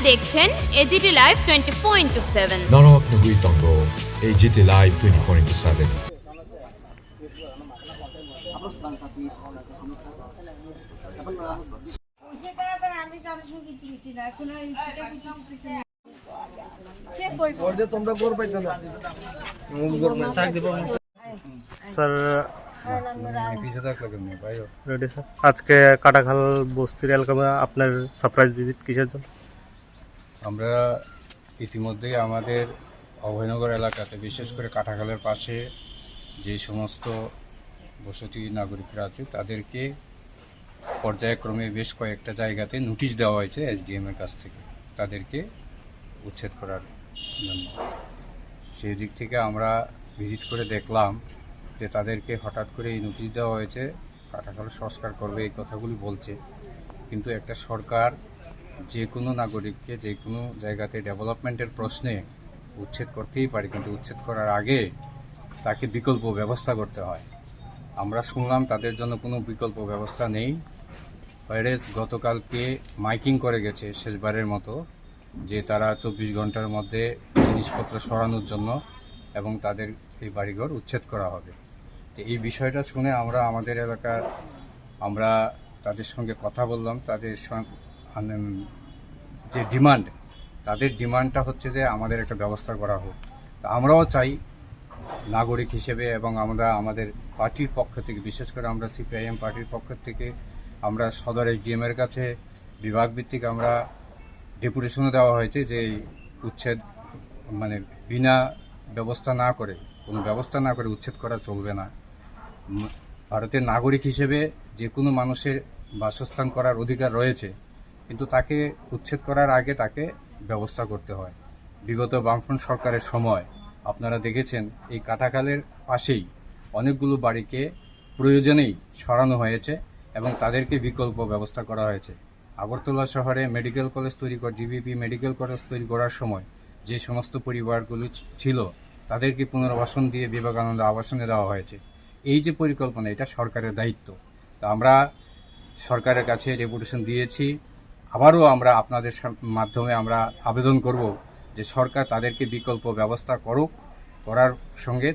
দেখছেন AGT live 24/7। নরক তঙ্গ AGT live 24/7। Sir ready sir, আজকে কাটাখাল বস্তির এলাকায় আপনার সারপ্রাইজ ভিজিট কিসের জন্য? আমরা ইতিমধ্যেই আমাদের অভয়নগর এলাকাতে, বিশেষ করে কাটাখালের পাশে যে সমস্ত বসতি নাগরিকরা আছে তাদেরকে পর্যায়ক্রমে বেশ কয়েকটা জায়গাতে নোটিশ দেওয়া হয়েছে এসডিএমের কাছ থেকে তাদেরকে উচ্ছেদ করার জন্য। সেই দিক থেকে আমরা ভিজিট করে দেখলাম যে তাদেরকে হঠাৎ করে এই নোটিশ দেওয়া হয়েছে, কাটাখাল সংস্কার করবে এই কথাগুলি বলছে। কিন্তু একটা সরকার যে কোনো নাগরিককে যে কোনো জায়গাতে ডেভেলপমেন্টের প্রশ্নে উচ্ছেদ করতেই পারে, কিন্তু উচ্ছেদ করার আগে তাকে বিকল্প ব্যবস্থা করতে হয়। আমরা শুনলাম তাদের জন্য কোনো বিকল্প ব্যবস্থা নেই। ওয়ারেস গতকালকে মাইকিং করে গেছে শেষবারের মতো যে তারা 24 ঘন্টার মধ্যে জিনিসপত্র সরানোর জন্য এবং তাদের এই বাড়িঘর উচ্ছেদ করা হবে। তো এই বিষয়টা শুনে আমরা আমাদের এলাকার আমরা তাদের সঙ্গে কথা বললাম। তাদের যে ডিমান্ড, তাদের ডিমান্ডটা হচ্ছে যে আমাদের একটা ব্যবস্থা করা হোক। তা আমরাও চাই নাগরিক হিসেবে, এবং আমরা আমাদের পার্টির পক্ষ থেকে, বিশেষ করে আমরা সিপিআইএম পার্টির পক্ষ থেকে আমরা সদর এসডিএমের কাছে বিভাগ ভিত্তিক আমরা ডেপুটেশনও দেওয়া হয়েছে যে উচ্ছেদ মানে বিনা ব্যবস্থা না করে, কোনো ব্যবস্থা না করে উচ্ছেদ করা চলবে না। ভারতের নাগরিক হিসেবে যে কোনো মানুষের বাসস্থান করার অধিকার রয়েছে, কিন্তু তাকে উচ্ছেদ করার আগে তাকে ব্যবস্থা করতে হয়। বিগত বামফ্রন্ট সরকারের সময় আপনারা দেখেছেন এই কাটাখালের পাশেই অনেকগুলো বাড়িকে প্রয়োজনেই সরানো হয়েছে এবং তাদেরকে বিকল্প ব্যবস্থা করা হয়েছে। আগরতলা শহরে medical college GBP medical college তৈরি করার সময় যে সমস্ত পরিবারগুলো ছিল তাদেরকে পুনর্বাসন দিয়ে বিবেকানন্দ আবাসনে দেওয়া হয়েছে। এই যে পরিকল্পনা, এটা সরকারের দায়িত্ব। তো আমরা সরকারের কাছে ডেপুটেশন দিয়েছি। আবারও আমরা আপনাদের মাধ্যমে আমরা আবেদন করব যে সরকার তাদেরকে বিকল্প ব্যবস্থা করুক, করার সঙ্গে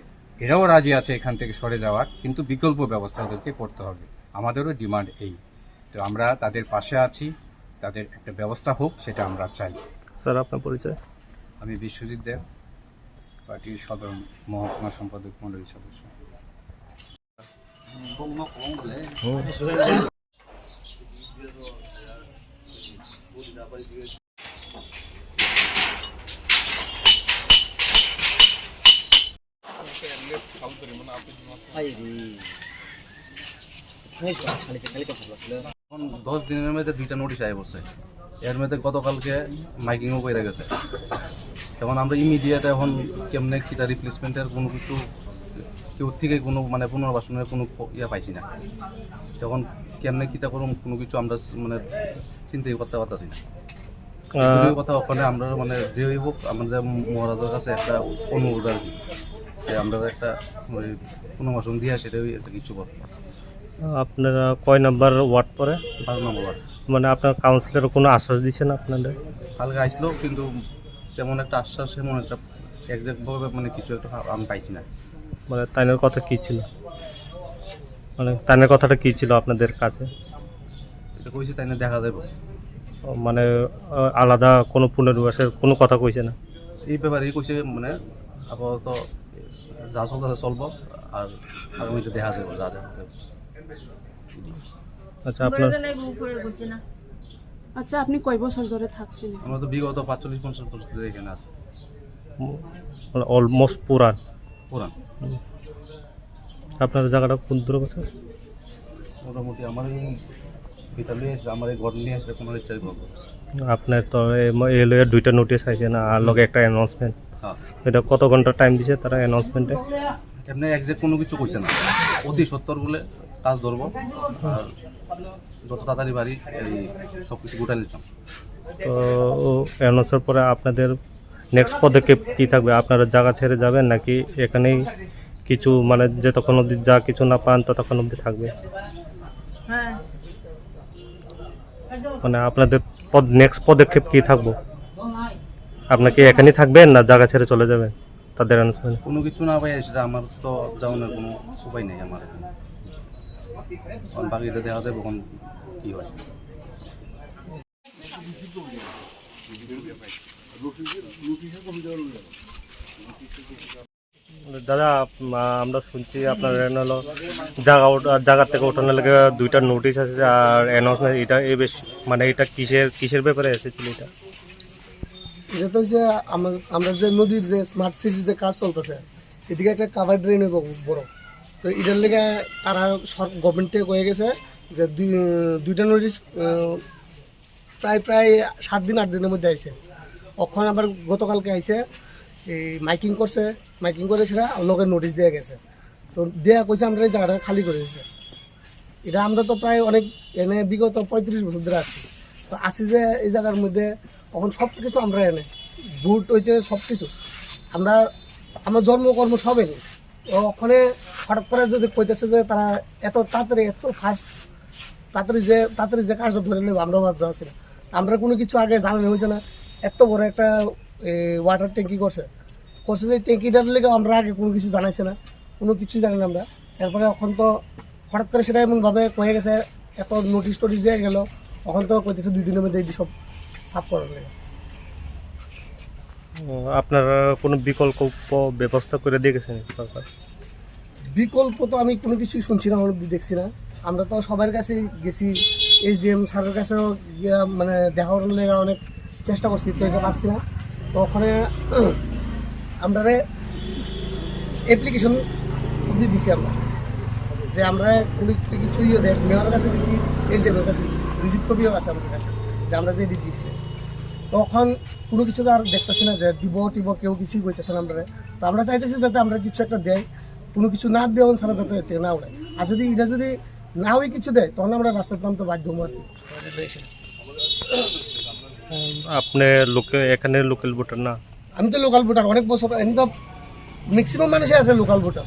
এরাও রাজি আছে এখান থেকে সরে যাওয়ার, কিন্তু বিকল্প ব্যবস্থা তাদেরকে করতে হবে। আমাদেরও ডিমান্ড এই। তো আমরা তাদের পাশে আছি, তাদের একটা ব্যবস্থা হোক সেটা আমরা চাই। স্যার আপনার পরিচয়? আমি বিশ্বজিৎ দেব, পার্টির সদর মহকুমা সম্পাদক মণ্ডলীর সদস্য। এখন 10 দিনের মধ্যে 2টা নোটিশ আয় বসে। এর মধ্যে গতকালকে মাইকিংও করে গেছে। যেমন আমরা ইমিডিয়েট এখন কেমনে কিতা রিপ্লেসমেন্টের কোনো কিছু কেউ থেকে কোনো মানে পুনর্বাসনের কোনো ইয়ে পাইছি না। তখন কেমনে কিতা করুন কোনো কিছু আমরা মানে চিন্তাই করতে পারতেছি না। কথা ওখানে আমরা মানে যে হোক আমাদের মহারাজের কাছে একটা অনুরোধ আর কি, আমরা একটা ওই পুনর্বাসন দিয়ে সেটাই একটা কিছু করতে। আপনারা কয় নাম্বার ওয়ার্ড পরে? 5 নম্বর ওয়ার্ড। মানে আপনার কাউন্সিলর কোনো আশ্বাস দিচ্ছেন আপনাদের? কালকে আসলো, কিন্তু তেমন একটা আশ্বাস এমন একটা এক্সাক্টভাবে মানে কিছু একটা আমি পাইছি না। মানে তাইনের কথা কী ছিল? মানে তাইনের কথাটা কী ছিল আপনাদের কাছে? এটা কইছে তাই না দেখা যাবে, মানে আলাদা কোনো পুনর্বাসের কোনো কথা কইছে না? এই ব্যাপারে কইছে মানে আপাতত যা চলতেছে চলবো, আর আগামীতে দেখা যাবে যা দেখা যাবে। আচ্ছা আপনার আচ্ছা আপনি কয় বছর ধরে থাকছেন? আমরা তো বিগত 45-50 বছর ধরে এখানে আছি। মানে অলমোস্ট পুরান। আপনার জায়গাটা কোন দূর আছে? মোটামুটি আমার এই বিদ্যালয়ে এসে আমার এই ঘর নিয়ে আসলে কোনো ইচ্ছাই করবো। আপনার তো এলো 2টা নোটিশ আইছে না, আর লগে একটা অ্যানাউন্সমেন্ট। হ্যাঁ, এটা কত ঘন্টা টাইম দিছে তারা অ্যানাউন্সমেন্টে? এমনি এক্সাক্ট কোনো কিছু কইছে না, অতি সত্তর বলে কাজ ধরবো আর যত তাড়াতাড়ি বাড়ি এই সব কিছু গোটাই নিতাম। তো অ্যানাউন্সের পরে আপনাদের নেক্সট পদক্ষেপ কী থাকবে? আপনারা জায়গা ছেড়ে যাবেন নাকি এখানেই কিছু মানে যতক্ষণ অবধি যা কিছু না পান ততক্ষণ অবধি থাকবে? মানে আপনাদের নেক্সট পদক্ষেপ কী থাকবো? আপনার কি এখানেই থাকবেন না জায়গা ছেড়ে চলে যাবেন তাদের অ্যানাউন্সমেন্ট? কোনো কিছু না পাই সেটা আমার তো যাওয়ানোর কোনো উপায় নেই আমার এখানে। এখন বাকিটা দেখা যাবে কখন কী হয়। দাদা আমরা শুনছি আপনার হলো জায়গা থেকে ওঠানো লেগে 2টা নোটিশ আছে আর অ্যানাউন্সমেন্ট, এটা এই বেশ মানে এটা কিসের ব্যাপারে এসেছিল এটা? এটা তো হচ্ছে আমরা যে নদীর যে স্মার্ট সিটির যে কাজ চলতেছে, এদিকে একটা কাভার ড্রেন বড়, তো এটার লেগে তারা গভর্নমেন্ট থেকে হয়ে গেছে যে 2টা নোটিশ প্রায় 7 দিন 8 দিনের মধ্যে আইছে। ওখানে আবার গতকালকে আইছে, এই মাইকিং করে সেটা লোকের নোটিশ দেওয়া গেছে, তো দেওয়া কইছে আমরা এই জায়গাটা খালি করে দিয়েছে। এটা আমরা তো প্রায় অনেক এনে বিগত 35 বছর ধরে আছি, তো আসি যে এই জায়গার মধ্যে এখন সব কিছু আমরা এনে ভোট হইতে সব কিছু আমরা আমার জন্মকর্ম সব এনে, ওখানে হঠাৎ করে যদি কইতেছে যে তারা এত তাড়াতাড়ি এত ফাস্ট তাড়াতাড়ি যে কাজটা ধরে নেব, আমরা বাধ্য আছি না। আমরা কোনো কিছু আগে জানানো হয়েছে না, এত বড় একটা ওয়াটার ট্যাঙ্কি করছে যে ট্যাঙ্কিটার লেগে আমরা আগে কোনো কিছু জানাইছে না, কোনো কিছু জানি না আমরা। এরপরে এখন তো হঠাৎ করে সেটা এমনভাবে কয়ে গেছে, এত নোটিশ টোটিশ দিয়ে গেল, এখন তো কইতেছে 2 দিনের মধ্যে এটি সব সাফ করার লেগে। আপনারা কোনো বিকল্প ব্যবস্থা করে দিয়ে গেছেন সরকার? বিকল্প তো আমি কোনো কিছুই শুনছি না, অনেক দেখছি না। আমরা তো সবার কাছে গেছি, SDM স্যারের কাছেও গিয়া মানে দেখা করার লেগে অনেক চেষ্টা করছি, তো এটা পারছি না। তো ওখানে আমরা অ্যাপ্লিকেশন দিয়ে দিছি আমরা, যে আমরা কোনো কিছু দেখ মেয়রের কাছে দিছি, SDM এর কাছে দিছি, রিসিপ্ট কপিও আছে আমাদের কাছে যে আমরা যে দিচ্ছি। তখন কোনো কিছু তো আর দেখতেছি না যে দিব কেউ কিছুই কইতেছে না আমরা। তো আমরা চাইতেছি যাতে আমরা কিছু একটা দেয়, কোনো কিছু না দেওয়া ছাড়া যাতে এতে না উড়ে। আর যদি এটা যদি না হয়ে কিছু দেয় তখন আমরা রাস্তার নামতে বাধ্য হবো আর কি। আপনি এখানে লোকাল ভোটার না? আমি তো লোকাল ভোটার, অনেক বছর এমনি তো ম্যাক্সিমাম মানুষই আছে লোকাল ভোটার।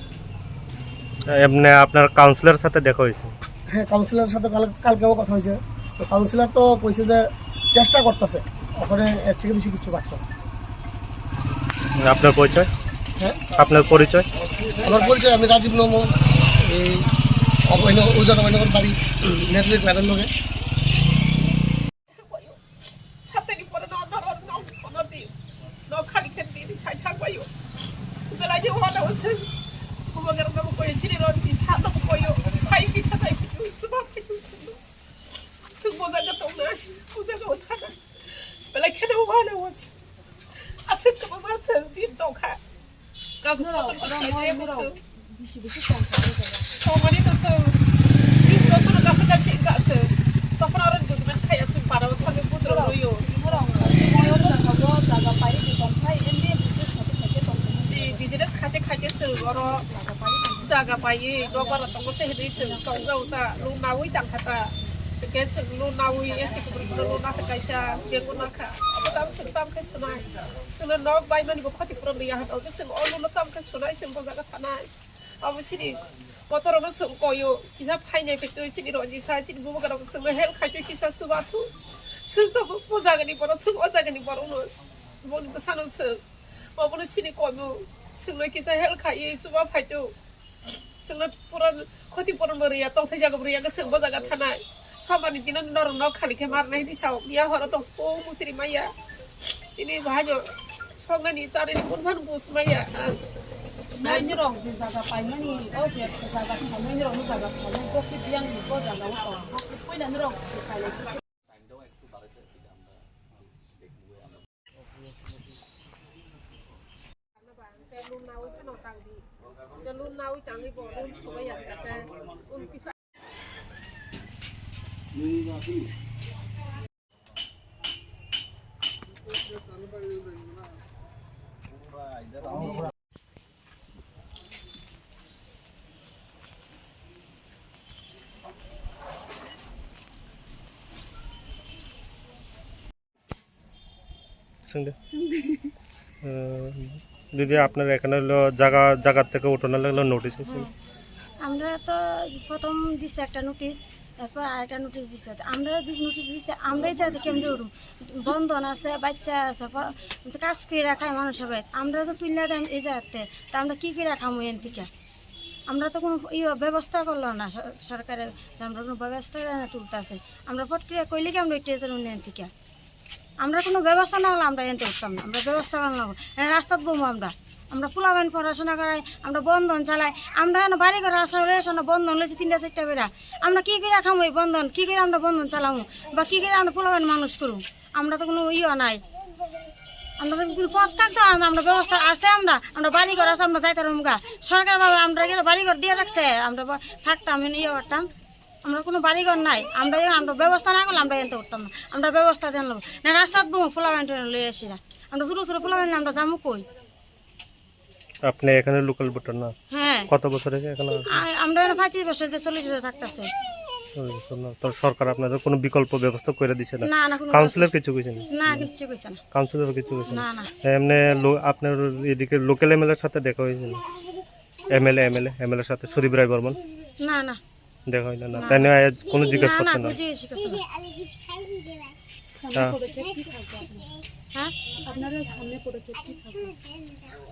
এমনি আপনার কাউন্সিলরের সাথে দেখা হয়েছে? হ্যাঁ, কাউন্সিলরের সাথে কালকেও কথা হয়েছে। তো কাউন্সিলর তো কইছে যে চেষ্টা করতেছে, ওখানে এর থেকে বেশি কিছু পারত না। আপনার পরিচয়? হ্যাঁ, আপনার পরিচয়? আমার পরিচয়, আমি রাজীব নমো, এই ওজন অভিনগর বাড়ি নেটফ্লিক্স ম্যাডার লোকে। jaga paye do bara to se hedi se to gauta lu nawi tang kata ke se lu nawi esi ko lu na ka kaisa ke ko na ka tam se tam ke sunai sunu nok bai mani ko khati pro riya hat ke se olu tam ke sunai se bo jaga tanai obviously motor no se ko yo kisa phaine pe to chini ro ji sa chini bo ga se hel khati kisa subatu se to bo jaga ni poro se o jaga ni poro no bo ni sanu se bo bo chini ko no se no kisa hel khai suba phaito Senglet puran khoti puran beria tong thai jaga beria ke seng bo jaga thanai sabani dinan nor no khali ke mar nai di chau dia hora tong po mutri maya ini bahajo songna ni sare ni pun ban bus maya Mai ni rong di jaga pai mani o je jaga thai mai ni rong jaga thai ko ki yang ni ko jaga ko ko dan rong kai le lu nawi pe no tang di lu nawi tang di bo lu ko ya ka un kisa দিদি আপনার এখানে হলো জায়গা থেকে উঠানো লাগলো notice আছে? আমরা তো প্রথম দিছে একটা নোটিশ এরপর আরেকটা নোটিশ দিচ্ছে আমরা যে নোটিশ দিচ্ছে আমরাই যাতে কেমন ধরুন বন্ধন আছে বাচ্চা আছে কাজ করে রাখায় মানুষ সবাই আমরা তো তুললে এই যাতে তা আমরা কী করে রাখামো এন থেকে আমরা তো কোনো ব্যবস্থা করলো না সরকারের আমরা কোনো ব্যবস্থা তুলতে আছে আমরা ফট করে কইলে কি আমরা টেজের উন্নয়ন থেকে আমরা কোনো ব্যবস্থা না হলে আমরা এনতে উঠতাম না আমরা ব্যবস্থা করলাম রাস্তাত বমু আমরা ফুলাবেন পড়াশোনা করাই আমরা বন্ধন চালাই আমরা বাড়ি ঘর আসা রেশন বন্ধন লেছি 3টা 4টা বেড়া আমরা কী করে রাখামো এই বন্ধন কী করে আমরা বন্ধন চালামো বা কী করে আমরা ফুলাবেন মানুষ করুম আমরা তো কোনো নাই আমরা তো কোনো পথ থাকতো আমরা ব্যবস্থা আছে আমরা বাড়ি ঘর আছে আমরা যাইতে রুমগা সরকার বাবা আমরা বাড়ি ঘর দিয়ে রাখছে আমরা থাকতাম করতাম আমরা কোনো বাড়িঘর নাই আমরা ব্যবস্থা না করলে আমরা এনতে উঠতাম না আমরা ব্যবস্থা দেন নেবো না রাস্তাত বমু ফুলাবেন লয়ে আসি না আমরা ছোটো ছোটো ফুলাবেন আমরা যাবো কই আপনি এখানে লোকাল ভোটার না? হ্যাঁ। কত বছর আছে এখানে? আমরা 35 বছর 40 বছর থাকতেছে। তো সরকার আপনাদের কোনো বিকল্প ব্যবস্থা করে দিছে না? না না কোনো কাউন্সিলর কিছু কইছে না? না কিছু কইছে না। কাউন্সিলর কিছু কইছে না না। এমনি আপনার এদিকে লোকাল এমএলএ এর সাথে দেখা হয়েছে না? এমএলএ এর সাথে সুদীপ রায় বর্মন? না না দেখা হয় না। তাই না কোনো জিজ্ঞেস করছেন না? না জিজ্ঞেস করছেন না। হ্যাঁ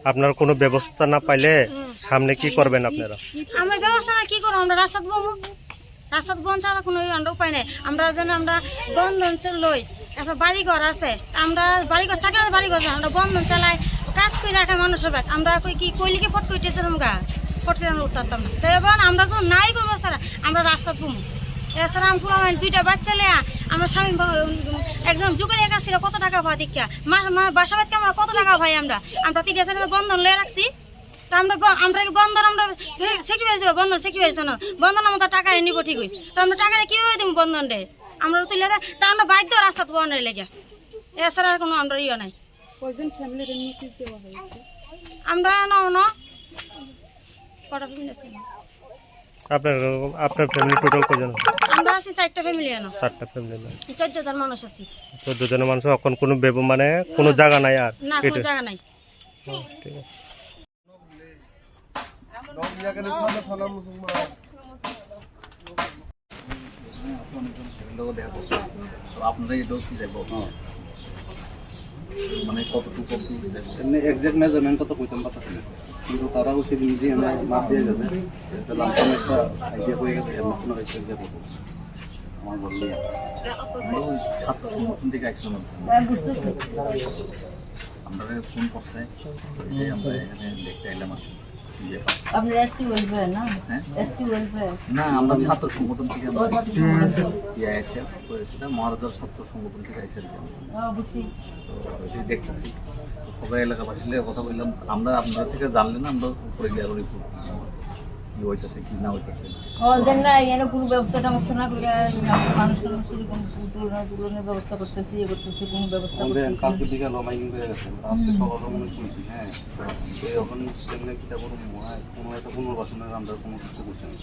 আপনার কোনো ব্যবস্থা না পাইলে সামনে কি করবেন আপনারা? আমরা ব্যবস্থা না কি করব আমরা রাস্তাত বন ছাড়া কোনো উপায় নেই আমরা যেন আমরা বন্ধন লই একটা বাড়িঘর আছে আমরা বাড়িঘর থাকলে বাড়িঘর আমরা বন্ধন চালাই কাজ করে রাখা মানুষের ব্যাগ আমরা কি কইলিকে ফট করে টেতাম গা ফট করে আমরা উঠতাম না তো এবার আমরা তো নাই কোনো ব্যবস্থা আমরা রাস্তাত বমু এছাড়া আমি ফুলাম 2টা বাচ্চা লেয়া আমার স্বামী একজন যুগের একা ছিল কত টাকা ভাই দেখিয়া বাসা বাড়িতে আমরা কত টাকা ভাই আমরা 3টা 4টা বন্ধন লয়ে রাখছি তা আমরা কি বন্ধন আমরা সেক্রিফাইস দেবো বন্ধন সেক্রিফাইস না বন্ধন আমাদের টাকা নিব ঠিকই তো আমরা টাকা কীভাবে দেবো বন্ধন রে আমরা তুলে দেয় তা আমরা বাধ্য রাস্তা বনের লেগে এছাড়া কোনো আমরা নাই। কয়জন ফ্যামিলির নোটিশ দেওয়া হয়েছে? আমরা কটা ফ্যামিলি আছে আপনার ফ্যামিলি টোটাল কয়জন? আমরা আছি 4টা ফ্যামিলি না 4টা ফ্যামিলি না 14 জন মানুষ আছি 14 জনের মানুষ এখন কোনো মানে কোনো জায়গা নাই আর না কোনো জায়গা নাই। ঠিক আছে আপনারা এটাও কি যাবো মানে কতটুকু এমনি এক্সাক্ট মেজারমেন্ট তো কইতাম পারতেছি না কিন্তু তারা হচ্ছে নিজে এনে মাপ দিয়ে গেছে লামসাম একটা আইডিয়া হয়ে গেছে এর মতন হয়েছে যে আমার বললি ছাত্র সংগঠন থেকে আসলাম বুঝতেছি আমরা ফোন করছে আমরা এখানে দেখতে এলাম আপনি এসটি ওয়েলফেয়ার না? এসটি ওয়েলফেয়ার না আমরা ছাত্র সংগঠন থেকে ইআইএসএফ করেছিলাম মহারাজার ছাত্র সংগঠন থেকে আইসি বুঝছি তো দেখতেছি সবাই এলাকাবাসীদের কথা বললাম আমরা আপনাদের থেকে জানলে না আমরা উপরে গিয়ে আরো রিপোর্ট কি হইতেছে কি না হইতেছে কল দেন না এখানে কোনো ব্যবস্থা টবস্থা না করে মানুষ তুলনের ব্যবস্থা করতেছি ইয়ে করতেছি কোনো ব্যবস্থা করতেছি কালকে দিকে মাইকিং করে গেছে আজকে সকালে মনে শুনছি হ্যাঁ তো এখন কেমনে কিটা করুন কোনো একটা পুনর্বাসনের আমরা কোনো কিছু করছি না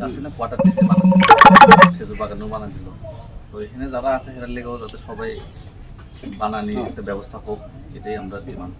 আসলে কোয়ার্টার থেকে খেজুর বাগানও বানা দিল তো এখানে যারা আছে সেটার লেগেও যাতে সবাই বানানি একটা ব্যবস্থা হোক এটাই আমরা ডিমান্ড